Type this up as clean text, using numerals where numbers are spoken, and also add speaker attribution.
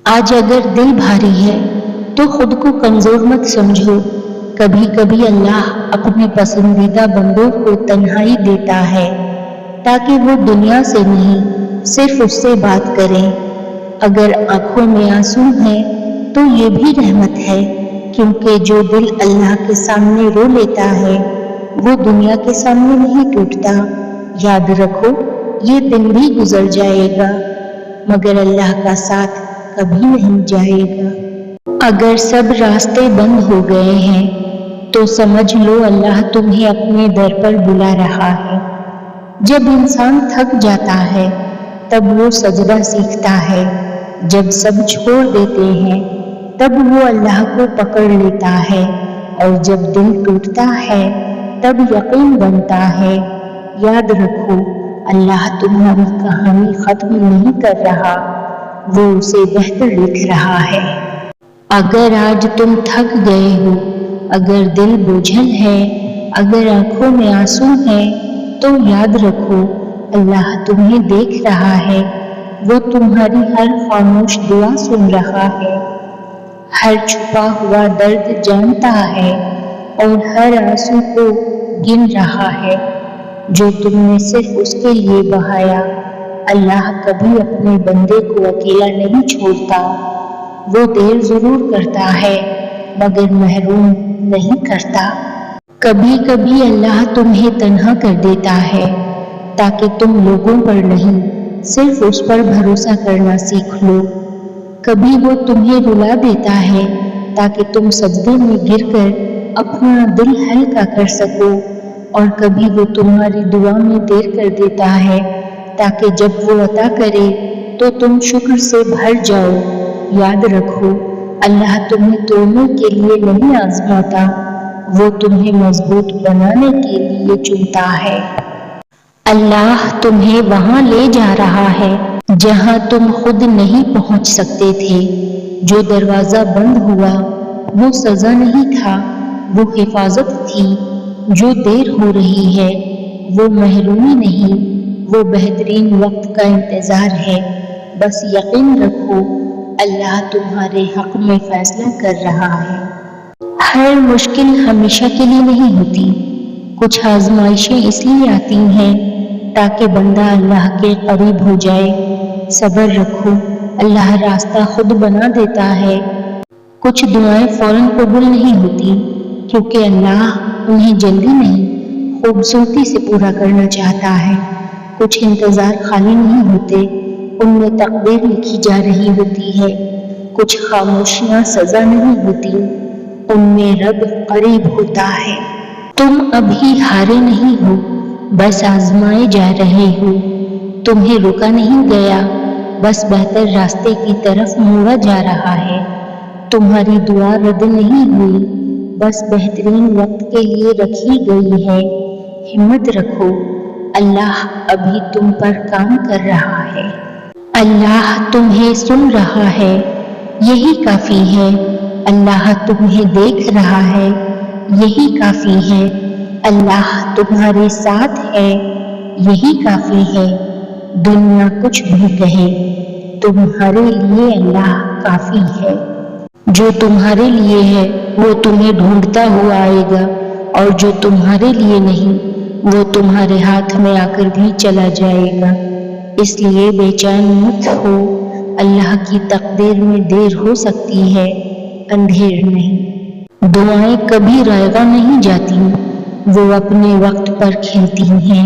Speaker 1: آج اگر دل بھاری ہے تو خود کو کمزور مت سمجھو۔ کبھی کبھی اللہ اپنے پسندیدہ بندوں کو تنہائی دیتا ہے تاکہ وہ دنیا سے نہیں صرف اس سے بات کریں۔ اگر آنکھوں میں آنسو ہیں تو یہ بھی رحمت ہے، کیونکہ جو دل اللہ کے سامنے رو لیتا ہے وہ دنیا کے سامنے نہیں ٹوٹتا۔ یاد رکھو یہ دن بھی گزر جائے گا مگر اللہ کا ساتھ کبھی نہیں جائے گا۔ اگر سب راستے بند ہو گئے ہیں تو سمجھ لو اللہ تمہیں اپنے در پر بلا رہا ہے۔ جب انسان تھک جاتا ہے تب وہ سجدہ سیکھتا ہے، جب سب چھوڑ دیتے ہیں تب وہ اللہ کو پکڑ لیتا ہے، اور جب دل ٹوٹتا ہے تب یقین بنتا ہے۔ یاد رکھو اللہ تمہاری کہانی ختم نہیں کر رہا، وہ اسے بہتر لکھ رہا ہے۔ اگر آج تم تھک گئے ہو، اگر دل بوجھل ہے، اگر آنکھوں میں آنسو ہیں تو یاد رکھو اللہ تمہیں دیکھ رہا ہے، وہ تمہاری ہر خاموش دعا سن رہا ہے، ہر چھپا ہوا درد جانتا ہے اور ہر آنسو کو گن رہا ہے جو تم نے صرف اس کے لیے بہایا۔ اللہ کبھی اپنے بندے کو اکیلا نہیں چھوڑتا، وہ دیر ضرور کرتا ہے مگر محروم نہیں کرتا۔ کبھی کبھی اللہ تمہیں تنہا کر دیتا ہے تاکہ تم لوگوں پر نہیں صرف اس پر بھروسہ کرنا سیکھ لو۔ کبھی وہ تمہیں رلا دیتا ہے تاکہ تم سجدے میں گر کر اپنا دل ہلکا کر سکو، اور کبھی وہ تمہاری دعا میں دیر کر دیتا ہے تاکہ جب وہ عطا کرے تو تم شکر سے بھر جاؤ۔ یاد رکھو اللہ تمہیں توڑنے کے لیے نہیں آزماتا، وہ تمہیں مضبوط بنانے کے لیے چنتا ہے۔ اللہ تمہیں وہاں لے جا رہا ہے جہاں تم خود نہیں پہنچ سکتے تھے۔ جو دروازہ بند ہوا وہ سزا نہیں تھا، وہ حفاظت تھی۔ جو دیر ہو رہی ہے وہ محرومی نہیں، وہ بہترین وقت کا انتظار ہے۔ بس یقین رکھو اللہ تمہارے حق میں فیصلہ کر رہا ہے۔ ہر مشکل ہمیشہ کے لیے نہیں ہوتی، کچھ آزمائشیں اس لیے آتی ہیں تاکہ بندہ اللہ کے قریب ہو جائے۔ صبر رکھو اللہ راستہ خود بنا دیتا ہے۔ کچھ دعائیں فوراً قبول نہیں ہوتی کیونکہ اللہ انہیں جلدی نہیں خوبصورتی سے پورا کرنا چاہتا ہے۔ کچھ انتظار خالی نہیں ہوتے، ان میں تقدیر لکھی جا رہی ہوتی ہے۔ کچھ خاموشیاں سزا نہیں ہوتی، ان میں رب قریب ہوتا ہے۔ تم ابھی ہارے نہیں ہو، بس آزمائے جا رہے ہو۔ تمہیں روکا نہیں گیا، بس بہتر راستے کی طرف موڑا جا رہا ہے۔ تمہاری دعا رد نہیں ہوئی، بس بہترین وقت کے لیے رکھی گئی ہے۔ ہمت رکھو اللہ ابھی تم پر کام کر رہا ہے۔ اللہ تمہیں سن رہا ہے، یہی کافی ہے۔ اللہ تمہیں دیکھ رہا ہے، یہی کافی ہے۔ اللہ تمہارے ساتھ ہے، یہی کافی ہے۔ دنیا کچھ بھی کہے، تمہارے لیے اللہ کافی ہے۔ جو تمہارے لیے ہے وہ تمہیں ڈھونڈتا ہوا آئے گا، اور جو تمہارے لیے نہیں وہ تمہارے ہاتھ میں آ کر بھی چلا جائے گا۔ اس لیے بے چین مت ہو، اللہ کی تقدیر میں دیر ہو سکتی ہے، اندھیر نہیں۔ دعائیں کبھی رائیگاں نہیں جاتی، وہ اپنے وقت پر کھلتی ہیں۔